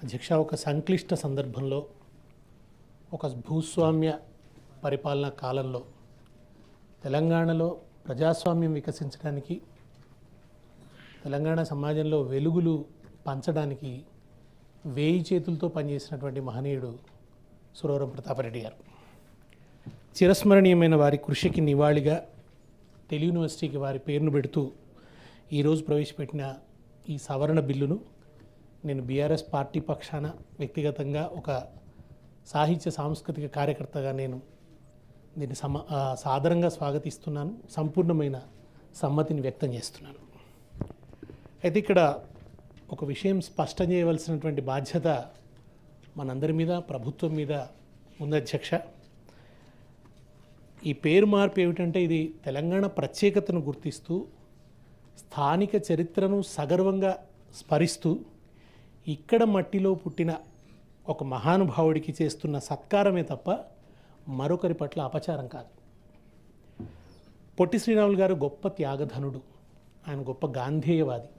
అధ్యక్ష, ఒక సంక్లిష్ట సందర్భంలో ఒక భూస్వామ్య పరిపాలనా కాలంలో తెలంగాణలో ప్రజాస్వామ్యం వికసించడానికి, తెలంగాణ సమాజంలో వెలుగులు పంచడానికి వేయి చేతులతో పనిచేసినటువంటి మహనీయుడు సురవరం ప్రతాపరెడ్డి గారు. చిరస్మరణీయమైన వారి కృషికి నివాళిగా తెలుగు యూనివర్సిటీకి వారి పేరును పెడుతూ ఈరోజు ప్రవేశపెట్టిన ఈ సవరణ బిల్లును నేను బీఆర్ఎస్ పార్టీ పక్షాన వ్యక్తిగతంగా ఒక సాహిత్య సాంస్కృతిక కార్యకర్తగా నేను దీన్ని సాదరంగా స్వాగతిస్తున్నాను. సంపూర్ణమైన సమ్మతిని వ్యక్తం చేస్తున్నాను. అయితే ఇక్కడ ఒక విషయం స్పష్టం చేయవలసినటువంటి బాధ్యత మనందరి మీద, ప్రభుత్వం మీద ఉంది అధ్యక్ష. ఈ పేరు మార్పు ఏమిటంటే ఇది తెలంగాణ ప్రత్యేకతను గుర్తిస్తూ, స్థానిక చరిత్రను సగర్వంగా స్మరిస్తూ, ఇక్కడ మట్టిలో పుట్టిన ఒక మహానుభావుడికి చేస్తున్న సత్కారమే తప్ప మరొకరి పట్ల అపచారం కాదు. పొట్టి శ్రీరాములు గారు గొప్ప త్యాగధనుడు, ఆయన గొప్ప గాంధేయవాది.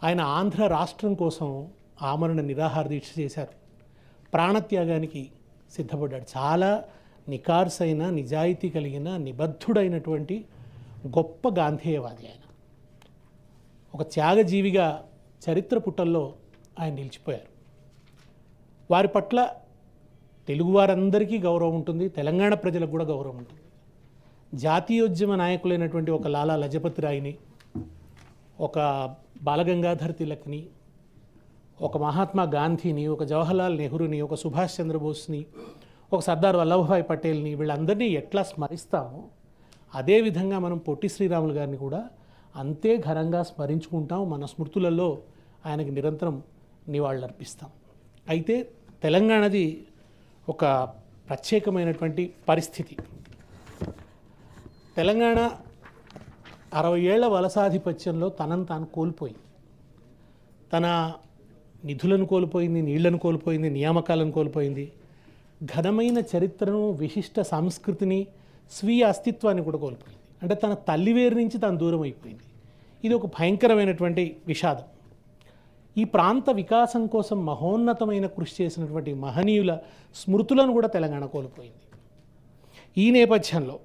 ఆయన ఆంధ్ర రాష్ట్రం కోసం ఆమరణ నిరాహార దీక్ష చేశారు, ప్రాణత్యాగానికి సిద్ధపడ్డాడు. చాలా నికార్సైన, నిజాయితీ కలిగిన, నిబద్ధుడైనటువంటి గొప్ప గాంధేయవాది ఆయన. ఒక త్యాగజీవిగా చరిత్ర పుటల్లో ఆయన నిలిచిపోయారు. వారి పట్ల తెలుగువారందరికీ గౌరవం ఉంటుంది, తెలంగాణ ప్రజలకు కూడా గౌరవం ఉంటుంది. జాతీయోద్యమ నాయకులైనటువంటి ఒక లాలా లజపతి రాయ్ని, ఒక బాలగంగాధర్ తిలక్ని, ఒక మహాత్మా గాంధీని, ఒక జవహర్లాల్ నెహ్రూని, ఒక సుభాష్ చంద్రబోస్ని, ఒక సర్దార్ వల్లభభాయ్ పటేల్ని, వీళ్ళందరినీ ఎట్లా స్మరిస్తామో అదేవిధంగా మనం పొట్టి శ్రీరాములు గారిని కూడా అంతే ఘనంగా స్మరించుకుంటాం. మన స్మృతులలో ఆయనకి నిరంతరం నివాళులర్పిస్తాం. అయితే తెలంగాణది ఒక ప్రత్యేకమైనటువంటి పరిస్థితి. తెలంగాణ 60 ఏళ్ల వలసాధిపత్యంలో తనను తాను కోల్పోయింది. తన నిధులను కోల్పోయింది, నీళ్లను కోల్పోయింది, నియామకాలను కోల్పోయింది, ఘనమైన చరిత్రను, విశిష్ట సంస్కృతిని, స్వీయ అస్తిత్వాన్ని కూడా కోల్పోయింది. అంటే తన తల్లివేరు నుంచి తాను దూరం అయిపోయింది. ఇది ఒక భయంకరమైనటువంటి విషాదం. ఈ ప్రాంత వికాసం కోసం మహోన్నతమైన కృషి చేసినటువంటి మహనీయుల స్మృతులను కూడా తెలంగాణ కోల్పోయింది. ఈ నేపథ్యంలో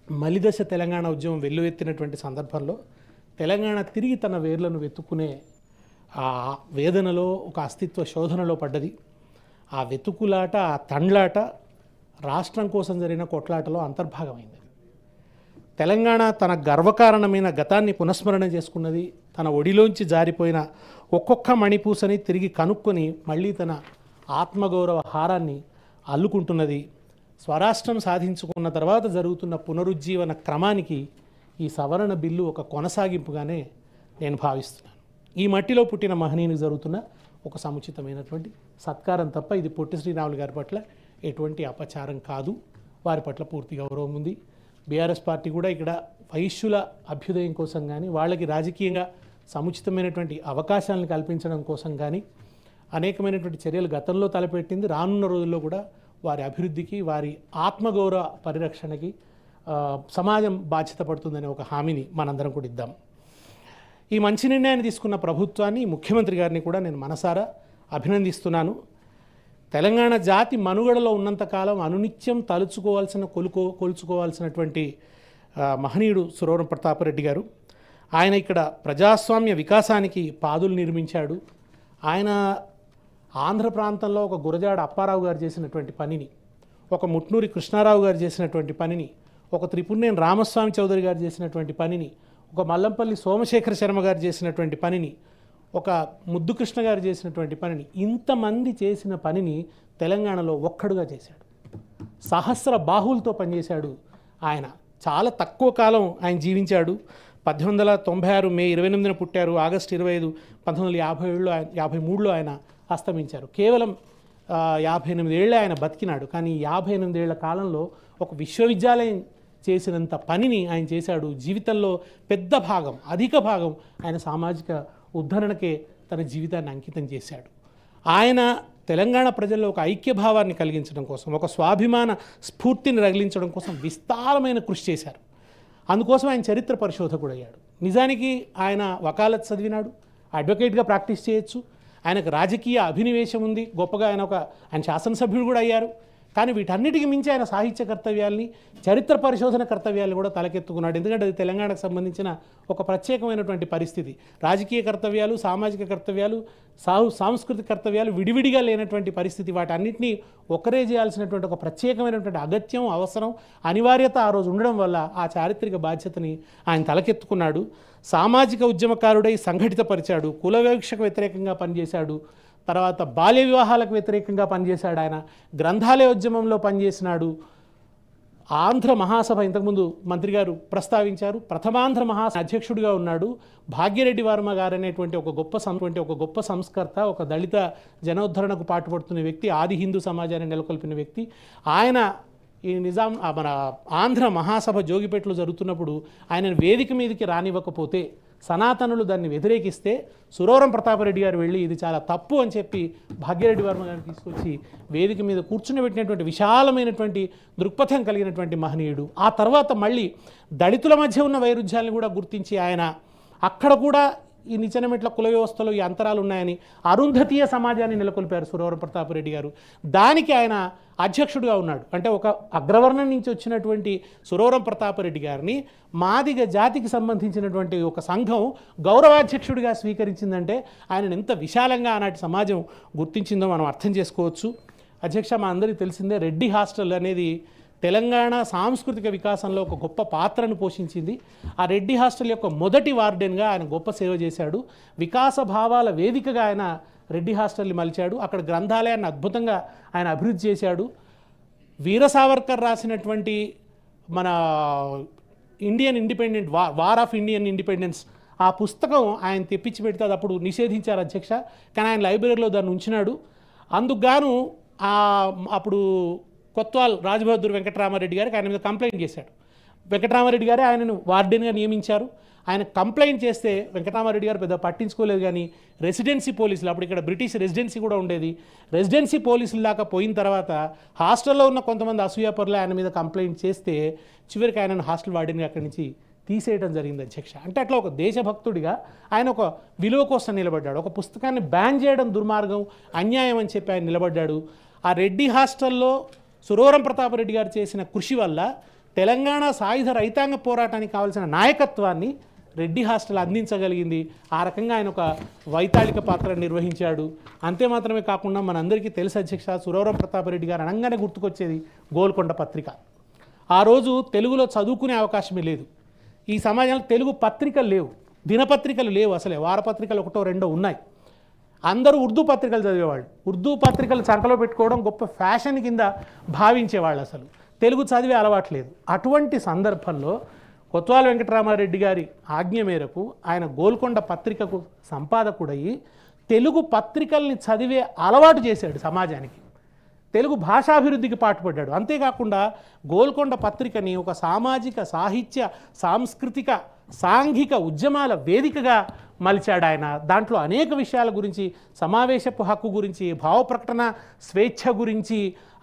మలిదశ తెలంగాణ ఉద్యమం వెల్లువెత్తినటువంటి సందర్భంలో తెలంగాణ తిరిగి తన వేర్లను వెతుక్కునే ఆ వేదనలో, ఒక అస్తిత్వ శోధనలో పడ్డది. ఆ వెతుకులాట, ఆ తండ్లాట రాష్ట్రం కోసం జరిగిన కొట్లాటలో అంతర్భాగమైంది. తెలంగాణ తన గర్వకారణమైన గతాన్ని పునఃస్మరణ చేసుకున్నది. తన ఒడిలోంచి జారిపోయిన ఒక్కొక్క మణిపూసని తిరిగి కనుక్కొని మళ్ళీ తన ఆత్మగౌరవ హారాన్ని అల్లుకుంటున్నది. స్వరాష్ట్రం సాధించుకున్న తర్వాత జరుగుతున్న పునరుజ్జీవన క్రమానికి ఈ సవరణ బిల్లు ఒక కొనసాగింపుగానే నేను భావిస్తున్నాను. ఈ మట్టిలో పుట్టిన మహనీయునికి జరుగుతున్న ఒక సముచితమైనటువంటి సత్కారం తప్ప ఇది పొట్టి శ్రీరాములు గారి పట్ల ఎటువంటి అపచారం కాదు. వారి పట్ల పూర్తి గౌరవం ఉంది. బీఆర్ఎస్ పార్టీ కూడా ఇక్కడ వైశ్యుల అభ్యుదయం కోసం కానీ, వాళ్ళకి రాజకీయంగా సముచితమైనటువంటి అవకాశాలను కల్పించడం కోసం కానీ అనేకమైనటువంటి చర్యలు గతంలో తలపెట్టింది. రానున్న రోజుల్లో కూడా వారి అభివృద్ధికి, వారి ఆత్మగౌరవ పరిరక్షణకి సమాజం బాధ్యత పడుతుందనే ఒక హామీని మనందరం కూడా ఇద్దాం. ఈ మంచి నిర్ణయాన్ని తీసుకున్న ప్రభుత్వాన్ని, ముఖ్యమంత్రి గారిని కూడా నేను మనసారా అభినందిస్తున్నాను. తెలంగాణ జాతి మనుగడలో ఉన్నంతకాలం అనునిత్యం తలుచుకోవాల్సిన, కొలుచుకోవాల్సినటువంటి మహనీయుడు సురవరం ప్రతాపరెడ్డి గారు. ఆయన ఇక్కడ ప్రజాస్వామ్య వికాసానికి పాదులు నిర్మించాడు. ఆయన ఆంధ్ర ప్రాంతంలో ఒక గురజాడ అప్పారావు గారు చేసినటువంటి పనిని, ఒక ముట్నూరి కృష్ణారావు గారు చేసినటువంటి పనిని, ఒక త్రిపుర్నేని రామస్వామి చౌదరి గారు చేసినటువంటి పనిని, ఒక మల్లంపల్లి సోమశేఖర శర్మ గారు చేసినటువంటి పనిని, ఒక ముద్దు కృష్ణ గారు చేసినటువంటి పనిని, ఇంతమంది చేసిన పనిని తెలంగాణలో ఒక్కడుగా చేశాడు. సహస్ర బాహువులతో పనిచేశాడు ఆయన. చాలా తక్కువ కాలం ఆయన జీవించాడు. 1896 మే 28న పుట్టారు. ఆగస్టు 25 1953లో ఆయన అస్తమించారు. కేవలం 58 ఏళ్ళే ఆయన బతికినాడు. కానీ 58 ఏళ్ల కాలంలో ఒక విశ్వవిద్యాలయం చేసినంత పనిని ఆయన చేశాడు. జీవితంలో పెద్ద భాగం, అధిక భాగం ఆయన సామాజిక ఉద్ధరణకే తన జీవితాన్ని అంకితం చేశాడు. ఆయన తెలంగాణ ప్రజల్లో ఒక ఐక్యభావాన్ని కలిగించడం కోసం, ఒక స్వాభిమాన స్ఫూర్తిని రగిలించడం కోసం విస్తారమైన కృషి చేశారు. అందుకోసం ఆయన చరిత్ర పరిశోధకుడు అయ్యాడు. నిజానికి ఆయన వకాలత్ చదివినాడు, అడ్వకేట్గా ప్రాక్టీస్ చేయొచ్చు. ఆయనకు రాజకీయ అభినివేశం ఉంది, గొప్పగా ఆయన శాసనసభ్యుడు కూడా అయ్యారు. కానీ వీటన్నిటికీ మించి ఆయన సాహిత్య కర్తవ్యాల్ని, చరిత్ర పరిశోధన కర్తవ్యాలను కూడా తలకెత్తుకున్నాడు. ఎందుకంటే అది తెలంగాణకు సంబంధించిన ఒక ప్రత్యేకమైనటువంటి పరిస్థితి. రాజకీయ కర్తవ్యాలు, సామాజిక కర్తవ్యాలు, సాంస్కృతిక కర్తవ్యాలు విడివిడిగా లేనటువంటి పరిస్థితి. వాటన్నిటినీ ఒకరే చేయాల్సినటువంటి ఒక ప్రత్యేకమైనటువంటి అగత్యం, అవసరం, అనివార్యత ఆ రోజు ఉండడం వల్ల ఆ చారిత్రక బాధ్యతని ఆయన తలకెత్తుకున్నాడు. సామాజిక ఉద్యమకారుడై సంఘటితపరిచాడు, కుల వివక్షకు వ్యతిరేకంగా పనిచేశాడు, తర్వాత బాల్య వివాహాలకు వ్యతిరేకంగా పనిచేశాడు. ఆయన గ్రంథాలయ ఉద్యమంలో పనిచేసినాడు. ఆంధ్ర మహాసభ ఇంతకుముందు మంత్రి గారు ప్రస్తావించారు, ప్రథమాంధ్ర మహాసభ అధ్యక్షుడిగా ఉన్నాడు. భాగ్యరెడ్డి వర్మ గారు అనేటువంటి ఒక గొప్ప సంస్కర్త, ఒక దళిత జనోద్ధరణకు పాటుపడుతున్న వ్యక్తి, ఆది హిందూ సమాజాన్ని నెలకొల్పిన వ్యక్తి. ఆయన ఈ మన ఆంధ్ర మహాసభ జోగిపేటలో జరుగుతున్నప్పుడు ఆయన వేదిక మీదకి రానివ్వకపోతే, సనాతనులు దాన్ని వ్యతిరేకిస్తే సురవరం ప్రతాపరెడ్డి గారు వెళ్ళి ఇది చాలా తప్పు అని చెప్పి భాగ్యరెడ్డి వర్మ గారిని తీసుకొచ్చి వేదిక మీద కూర్చునిబెట్టినటువంటి విశాలమైనటువంటి దృక్పథం కలిగినటువంటి మహనీయుడు. ఆ తర్వాత మళ్ళీ దళితుల మధ్య ఉన్న వైరుధ్యాలను కూడా గుర్తించి ఆయన అక్కడ కూడా ఈ నిచ్చెనమెట్ల కుల వ్యవస్థలో ఈ అంతరాలు ఉన్నాయని అరుంధతీయ సమాజాన్ని నెలకొల్పారు సురవరం ప్రతాపరెడ్డి గారు. దానికి ఆయన అధ్యక్షుడిగా ఉన్నాడు. అంటే ఒక అగ్రవర్ణం నుంచి వచ్చినటువంటి సురవరం ప్రతాపరెడ్డి గారిని మాదిగ జాతికి సంబంధించినటువంటి ఒక సంఘం గౌరవాధ్యక్షుడిగా స్వీకరించిందంటే ఆయనను ఎంత విశాలంగా ఆనాటి సమాజం గుర్తించిందో మనం అర్థం చేసుకోవచ్చు. అధ్యక్ష, మా అందరికీ తెలిసిందే, రెడ్డి హాస్టల్ అనేది తెలంగాణ సాంస్కృతిక వికాసంలో ఒక గొప్ప పాత్రను పోషించింది. ఆ రెడ్డి హాస్టల్ యొక్క మొదటి వార్డెన్గా ఆయన గొప్ప సేవ చేశాడు. వికాస భావాల వేదికగా ఆయన రెడ్డి హాస్టల్ని మలిచాడు. అక్కడ గ్రంథాలయాన్ని అద్భుతంగా ఆయన అభివృద్ధి చేశాడు. వీర సావర్కర్ రాసినటువంటి మన Indian independent war of Indian independence ఆ పుస్తకం ఆయన తెప్పించి పెడితే అది అప్పుడు నిషేధించారు అధ్యక్ష. కానీ ఆయన లైబ్రరీలో దాన్ని ఉంచినాడు. అందుకు గాను అప్పుడు కొత్వాల్ రాజబహదూర్ వెంకటరామారెడ్డి గారికి ఆయన మీద కంప్లైంట్ చేశాడు. వెంకటరామారెడ్డి గారే ఆయనను వార్డెన్గా నియమించారు. ఆయన కంప్లైంట్ చేస్తే వెంకటరామారెడ్డి గారు పెద్ద పట్టించుకోలేదు. కానీ రెసిడెన్సీ పోలీసులు, అప్పుడు ఇక్కడ బ్రిటిష్ రెసిడెన్సీ కూడా ఉండేది, రెసిడెన్సీ పోలీసుల దాకా పోయిన తర్వాత హాస్టల్లో ఉన్న కొంతమంది అసూయాపరులు ఆయన మీద కంప్లైంట్ చేస్తే చివరికి ఆయనను హాస్టల్ వార్డెన్గా అక్కడి నుంచి తీసేయడం జరిగింది అధ్యక్ష. అంటే అట్లా ఒక దేశభక్తుడిగా ఆయన ఒక విలువ కోసం నిలబడ్డాడు. ఒక పుస్తకాన్ని బ్యాన్ చేయడం దుర్మార్గం, అన్యాయం అని చెప్పి ఆయన నిలబడ్డాడు. ఆ రెడ్డి హాస్టల్లో సురవరం ప్రతాపరెడ్డి గారు చేసిన కృషి వల్ల తెలంగాణ సాయుధ రైతాంగ పోరాటానికి కావాల్సిన నాయకత్వాన్ని రెడ్డి హాస్టల్ అందించగలిగింది. ఆ రకంగా ఆయన ఒక వైతాళిక పాత్ర నిర్వహించాడు. అంతే మాత్రమే కాకుండా మనందరికీ తెలుసు అధ్యక్ష, సురవరం ప్రతాపరెడ్డి గారు అనగానే గుర్తుకొచ్చేది గోల్కొండ పత్రిక. ఆ రోజు తెలుగులో చదువుకునే అవకాశమే లేదు. ఈ సమాజంలో తెలుగు పత్రికలు లేవు, దినపత్రికలు లేవు, అసలే వారపత్రికలు ఒకటో రెండో ఉన్నాయి. అందరూ ఉర్దూ పత్రికలు చదివేవాళ్ళు. ఉర్దూ పత్రికలు చంకలో పెట్టుకోవడం గొప్ప ఫ్యాషన్ కింద భావించేవాళ్ళు. అసలు తెలుగు చదివే అలవాట్లేదు. అటువంటి సందర్భంలో కొత్వాల వెంకటరామారెడ్డి గారి ఆజ్ఞ మేరకు ఆయన గోల్కొండ పత్రికకు సంపాదకుడయ్యి తెలుగు పత్రికల్ని చదివే అలవాటు చేశాడు సమాజానికి. తెలుగు భాషాభివృద్ధికి పాటుపడ్డాడు. అంతేకాకుండా గోల్కొండ పత్రికని ఒక సామాజిక, సాహిత్య, సాంస్కృతిక, సాంఘిక ఉద్యమాల వేదికగా మలిచాడు ఆయన. దాంట్లో అనేక విషయాల గురించి, సమావేశపు హక్కు గురించి, భావ ప్రకటన స్వేచ్ఛ గురించి,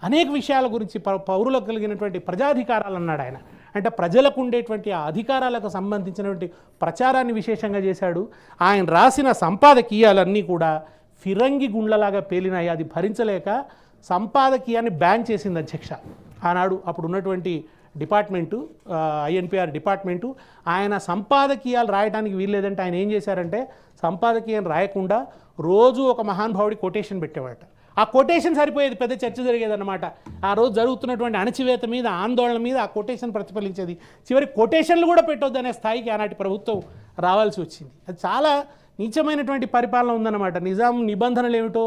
అనేక విషయాల గురించి, పౌరులకు కలిగినటువంటి ప్రజాధికారాలు అన్నాడు ఆయన. అంటే ప్రజలకు ఉండేటువంటి ఆ అధికారాలకు సంబంధించినటువంటి ప్రచారాన్ని విశేషంగా చేశాడు. ఆయన రాసిన సంపాదకీయాలన్నీ కూడా ఫిరంగి గుండ్లలాగా పేలినాయి. అది భరించలేక సంపాదకీయాన్ని బ్యాన్ చేసింది అధ్యక్ష. ఆనాడు అప్పుడు ఉన్నటువంటి డిపార్ట్మెంటు, ఐఎన్పిఆర్ డిపార్ట్మెంటు, ఆయన సంపాదకీయాలు రాయడానికి వీల్లేదంటే ఆయన ఏం చేశారంటే సంపాదకీయాన్ని రాయకుండా రోజు ఒక మహానుభావుడి కొటేషన్ పెట్టేవాట. ఆ కొటేషన్ సరిపోయేది, పెద్ద చర్చ జరిగేదన్నమాట. ఆ రోజు జరుగుతున్నటువంటి అణచివేత మీద, ఆందోళన మీద ఆ కొటేషన్ ప్రతిఫలించేది. చివరి కొటేషన్లు కూడా పెట్టొద్దనే స్థాయికి ఆనాటి ప్రభుత్వం రావాల్సి వచ్చింది. అది చాలా నీచమైనటువంటి పరిపాలన ఉందన్నమాట. నిజాం నిబంధనలు ఏమిటో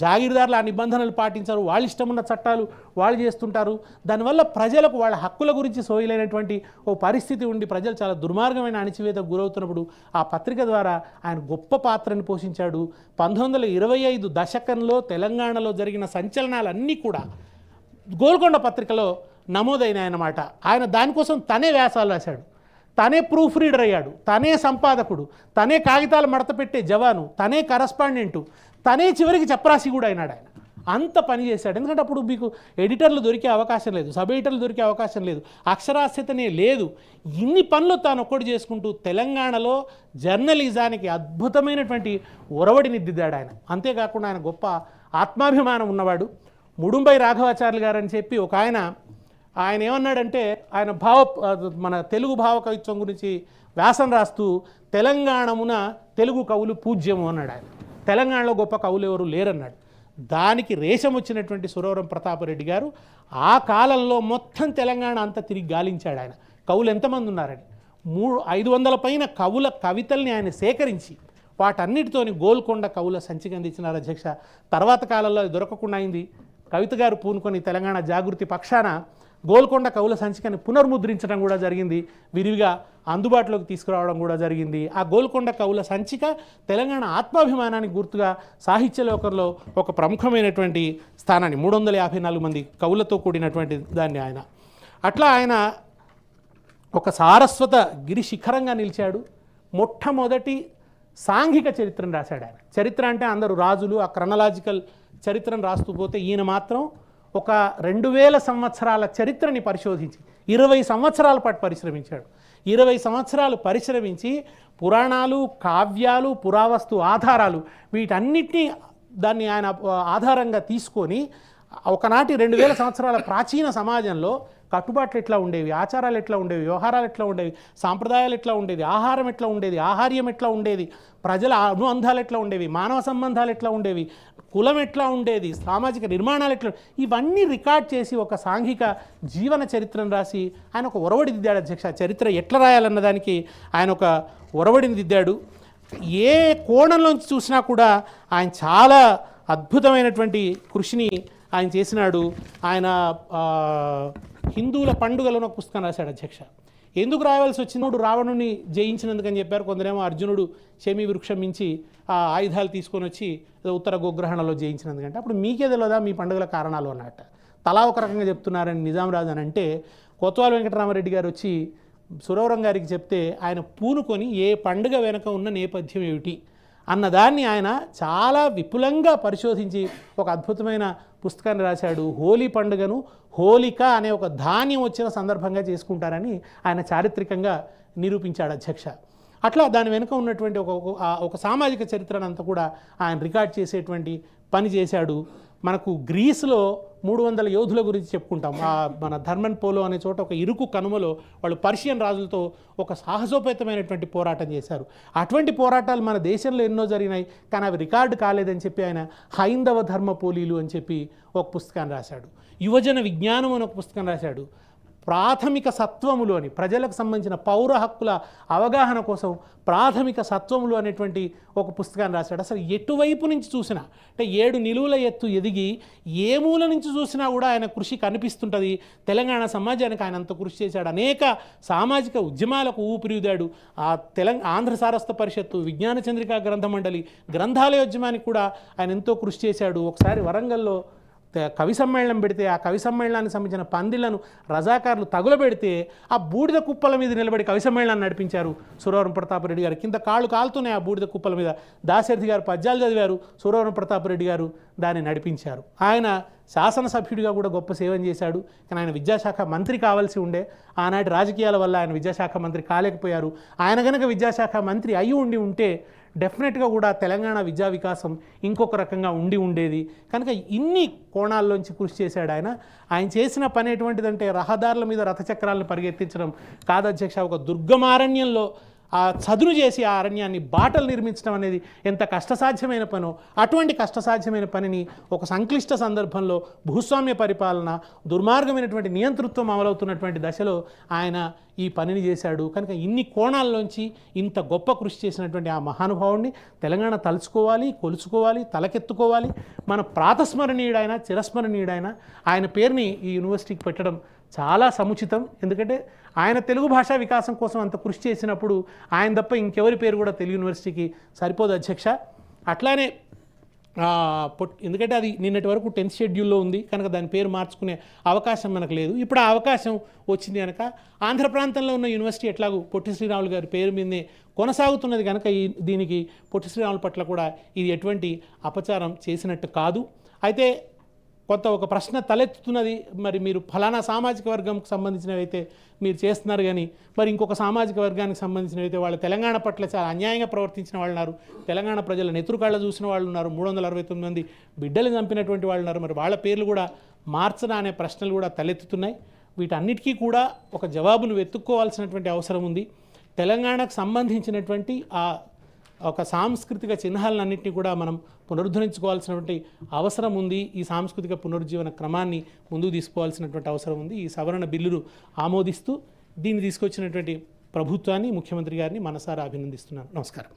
జాగీర్దారులు ఆ నిబంధనలు పాటించారు, వాళ్ళ ఇష్టమున్న చట్టాలు వాళ్ళు చేస్తుంటారు. దానివల్ల ప్రజలకు వాళ్ళ హక్కుల గురించి సోయలేనటువంటి ఓ పరిస్థితి ఉండి ప్రజలు చాలా దుర్మార్గమైన అణచివేతకు గురవుతున్నప్పుడు ఆ పత్రిక ద్వారా ఆయన గొప్ప పాత్రను పోషించాడు. 1925 దశకంలో తెలంగాణలో జరిగిన సంచలనాలన్నీ కూడా గోల్కొండ పత్రికలో నమోదైనాయన్నమాట. ఆయన దానికోసం తనే వ్యాసాలు రాశాడు, తనే ప్రూఫ్ రీడర్ అయ్యాడు, తనే సంపాదకుడు, తనే కాగితాలు మడత పెట్టే జవాను, తనే కరస్పాండెంటు, తనే చివరికి చపరాసి కూడా అయినాడు ఆయన. అంత పని చేశాడు. ఎందుకంటే అప్పుడు మీకు ఎడిటర్లు దొరికే అవకాశం లేదు, సబ్ ఎడిటర్లు దొరికే అవకాశం లేదు, అక్షరాస్యతనే లేదు. ఇన్ని పనులు తాను ఒక్కటి చేసుకుంటూ తెలంగాణలో జర్నలిజానికి అద్భుతమైనటువంటి ఒరవడిని దిద్దాడు ఆయన. అంతేకాకుండా ఆయన గొప్ప ఆత్మాభిమానం ఉన్నవాడు. ముడుంబై రాఘవాచార్యులు గారు అని చెప్పి ఒక ఆయన ఏమన్నాడంటే, ఆయన మన తెలుగు భావ కవిత్వం గురించి వ్యాసం రాస్తూ తెలంగాణమున తెలుగు కవులు పూజ్యము అన్నాడు. ఆయన తెలంగాణలో గొప్ప కవులు ఎవరు లేరన్నాడు. దానికి రేషం వచ్చినటువంటి సురవరం ప్రతాపరెడ్డి గారు ఆ కాలంలో మొత్తం తెలంగాణ అంతా తిరిగి గాలించాడు. ఆయన కవులు ఎంతమంది ఉన్నారని 500 పైన కవుల కవితల్ని ఆయన సేకరించి వాటన్నిటితోని గోల్కొండ కవుల సంచిక అందించినారు అధ్యక్ష. తర్వాత కాలంలో అది దొరకకుండా అయింది. కవిత గారు పూనుకొని తెలంగాణ జాగృతి పక్షాన గోల్కొండ కవుల సంచికని పునర్ముద్రించడం కూడా జరిగింది, విరివిగా అందుబాటులోకి తీసుకురావడం కూడా జరిగింది. ఆ గోల్కొండ కవుల సంచిక తెలంగాణ ఆత్మాభిమానానికి గుర్తుగా సాహిత్య లోకంలో ఒక ప్రముఖమైనటువంటి స్థానాన్ని 354 మంది కవులతో కూడినటువంటి దాన్ని ఆయన అట్లా ఆయన ఒక సారస్వత గిరి శిఖరంగా నిలిచాడు. మొట్టమొదటి సాంఘిక చరిత్రను రాశాడు ఆయన. చరిత్ర అంటే అందరూ రాజులు ఆ క్రొనాలజికల్ చరిత్రను రాస్తూ పోతే ఈయన మాత్రం ఒక 2000 సంవత్సరాల చరిత్రని పరిశోధించి 20 సంవత్సరాల పాటు పరిశ్రమించాడు. 20 సంవత్సరాలు పరిశ్రమించి పురాణాలు, కావ్యాలు, పురావస్తు ఆధారాలు వీటన్నిటినీ దాన్ని ఆయన ఆధారంగా తీసుకొని ఒకనాటి 2000 సంవత్సరాల ప్రాచీన సమాజంలో కట్టుబాట్లు ఎట్లా ఉండేవి, ఆచారాలు ఎట్లా ఉండేవి, వ్యవహారాలు ఎట్లా ఉండేవి, సాంప్రదాయాలు ఎట్లా ఉండేది, ఆహారం ఎట్లా ఉండేది, ఆహార్యం ఎట్లా ఉండేది, ప్రజల అనుబంధాలు ఎట్లా ఉండేవి, మానవ సంబంధాలు ఎట్లా ఉండేవి, కులం ఎట్లా ఉండేది, సామాజిక నిర్మాణాలు ఎట్లా, ఇవన్నీ రికార్డ్ చేసి ఒక సాంఘిక జీవన చరిత్రను రాసి ఆయన ఒక ఒరవడి దిద్దాడు అధ్యక్ష. చరిత్ర ఎట్లా రాయాలన్న దానికి ఆయన ఒక ఒరవడిని దిద్దాడు. ఏ కోణంలోంచి చూసినా కూడా ఆయన చాలా అద్భుతమైనటువంటి కృషిని ఆయన చేసినాడు. ఆయన హిందువుల పండుగలను ఒక పుస్తకం రాశాడు అధ్యక్ష. ఎందుకు రాయవలసి వచ్చినప్పుడు రావణుని జయించినందుకని చెప్పారు, కొందరేమో అర్జునుడు శమీ వృక్షం మించి ఆ ఆయుధాలు తీసుకొని వచ్చి ఉత్తర గోగ్రహణలో జయించినందుకంటే అప్పుడు మీకే తెలియదా మీ పండుగల కారణాలు అన్నట్ట. తలా ఒక రకంగా చెప్తున్నారని నిజాం రాజు అని అంటే కొత్వాల్ వెంకటరామరెడ్డి గారు వచ్చి సురవరం గారికి చెప్తే ఆయన పూనుకొని ఏ పండుగ వెనక ఉన్న నేపథ్యం ఏమిటి అన్నదాన్ని ఆయన చాలా విపులంగా పరిశోధించి ఒక అద్భుతమైన పుస్తకాన్ని రాశాడు. హోలీ పండుగను హోలిక అనే ఒక ధాన్యం వచ్చిన సందర్భంగా చేసుకుంటారని ఆయన చారిత్రకంగా నిరూపించాడు అధ్యక్ష. అట్లా దాని వెనుక ఉన్నటువంటి ఒక సామాజిక చరిత్రను అంతా కూడా ఆయన రికార్డ్ చేసేటువంటి పని చేశాడు. మనకు గ్రీసులో 300 యోధుల గురించి చెప్పుకుంటాం. మన ధర్మన్ పోలో అనే చోట ఒక ఇరుకు కనుమలో వాళ్ళు పర్షియన్ రాజులతో ఒక సాహసోపేతమైనటువంటి పోరాటం చేశారు. అటువంటి పోరాటాలు మన దేశంలో ఎన్నో జరిగినాయి, కానీ అవి రికార్డు కాలేదని చెప్పి ఆయన హైందవ ధర్మ పోలీలు అని చెప్పి ఒక పుస్తకాన్ని రాశాడు. యువజన విజ్ఞానం అని ఒక పుస్తకం రాశాడు. ప్రాథమిక సత్వములు అని ప్రజలకు సంబంధించిన పౌర హక్కుల అవగాహన కోసం ప్రాథమిక సత్వములు అనేటువంటి ఒక పుస్తకాన్ని రాశాడు. అసలు ఎటువైపు నుంచి చూసినా అంటే 7 నిలువుల ఎత్తు ఎదిగి ఏ మూల నుంచి చూసినా కూడా ఆయన కృషి కనిపిస్తుంటుంది. తెలంగాణ సమాజానికి ఆయన అంత కృషి చేశాడు. అనేక సామాజిక ఉద్యమాలకు ఊపిరిదాడు. ఆంధ్ర సారస్వత పరిషత్తు, విజ్ఞాన చంద్రికా గ్రంథ మండలి, గ్రంథాలయోద్యమానికి కూడా ఆయన ఎంతో కృషి చేశాడు. ఒకసారి వరంగల్లో కవి సమ్మేళనం పెడితే ఆ కవి సమ్మేళనానికి సంబంధించిన పందిళ్లను రజాకారులు తగులబెడితే ఆ బూడిద కుప్పల మీద నిలబడి కవి సమ్మేళనాన్ని నడిపించారు సురవరం ప్రతాపరెడ్డి గారు. కింద కాళ్ళు కాలుతూనే ఆ బూడిద కుప్పల మీద దాశరథి గారు పద్యాలు చదివారు, సురవరం ప్రతాపరెడ్డి గారు దాన్ని నడిపించారు. ఆయన శాసనసభ్యుడిగా కూడా గొప్ప సేవను చేశాడు. కానీ ఆయన విద్యాశాఖ మంత్రి కావాల్సి ఉండే, ఆనాటి రాజకీయాల వల్ల ఆయన విద్యాశాఖ మంత్రి కాలేకపోయారు. ఆయన కనుక విద్యాశాఖ మంత్రి అయి ఉంటే డెఫినెట్గా కూడా తెలంగాణ విద్యా వికాసం ఇంకొక రకంగా ఉండేది. కనుక ఇన్ని కోణాల్లోంచి కృషి చేశాడు ఆయన. ఆయన చేసిన పని ఎటువంటిదంటే రహదారుల మీద రథచక్రాలను పరిగెత్తించడం కాదు అధ్యక్ష. ఒక దుర్గమారణ్యంలో ఆ చదును చేసి ఆ అరణ్యాన్ని బాటలు నిర్మించడం అనేది ఎంత కష్టసాధ్యమైన పనో అటువంటి కష్టసాధ్యమైన పనిని ఒక సంక్లిష్ట సందర్భంలో భూస్వామ్య పరిపాలన, దుర్మార్గమైనటువంటి నియంతృత్వం అమలవుతున్నటువంటి దశలో ఆయన ఈ పనిని చేశాడు. కనుక ఇన్ని కోణాల్లోంచి ఇంత గొప్ప కృషి చేసినటువంటి ఆ మహానుభావుడిని తెలంగాణ తలుచుకోవాలి, కొలుచుకోవాలి, తలకెత్తుకోవాలి. మన ప్రాతస్మరణీయుడైన, చిరస్మరణీయుడైన ఆయన పేరుని ఈ యూనివర్సిటీకి పెట్టడం చాలా సముచితం. ఎందుకంటే ఆయన తెలుగు భాషా వికాసం కోసం అంత కృషి చేసినప్పుడు ఆయన తప్ప ఇంకెవరి పేరు కూడా తెలుగు యూనివర్సిటీకి సరిపోదు అధ్యక్ష. అట్లానే ఎందుకంటే అది నిన్నటి వరకు 10th షెడ్యూల్లో ఉంది కనుక దాని పేరు మార్చుకునే అవకాశం మనకు లేదు. ఇప్పుడు ఆ అవకాశం వచ్చింది కనుక ఆంధ్ర ప్రాంతంలో ఉన్న యూనివర్సిటీ ఎట్లాగూ పొట్టి శ్రీరాములు గారి పేరు మీదే కొనసాగుతున్నది కనుక దీనికి పొట్టి శ్రీరాములు పట్ల కూడా ఇది ఎటువంటి అపచారం చేసినట్టు కాదు. అయితే కొంత ఒక ప్రశ్న తలెత్తుతున్నది. మరి మీరు ఫలానా సామాజిక వర్గంకి సంబంధించినవి అయితే మీరు చేస్తున్నారు, కానీ మరి ఇంకొక సామాజిక వర్గానికి సంబంధించినవి అయితే వాళ్ళు తెలంగాణ పట్ల చాలా అన్యాయంగా ప్రవర్తించిన వాళ్ళు ఉన్నారు, తెలంగాణ ప్రజల నెత్తురుకాళ్ళ చూసిన వాళ్ళు ఉన్నారు, 369 మంది బిడ్డలు చంపినటువంటి వాళ్ళు ఉన్నారు. మరి వాళ్ళ పేర్లు కూడా మార్చరా అనే ప్రశ్నలు కూడా తలెత్తుతున్నాయి. వీటన్నిటికీ కూడా ఒక జవాబును వెతుక్కోవాల్సినటువంటి అవసరం ఉంది. తెలంగాణకు సంబంధించినటువంటి ఆ ఒక సాంస్కృతిక చిహ్నాలన్నింటినీ కూడా మనం పునరుద్ధరించుకోవాల్సినటువంటి అవసరం ఉంది. ఈ సాంస్కృతిక పునరుజ్జీవన క్రమాన్ని ముందుకు తీసుకోవాల్సినటువంటి అవసరం ఉంది. ఈ సవరణ బిల్లును ఆమోదిస్తూ దీన్ని తీసుకొచ్చినటువంటి ప్రభుత్వాన్ని, ముఖ్యమంత్రి గారిని మనసారా అభినందిస్తున్నాను. నమస్కారం.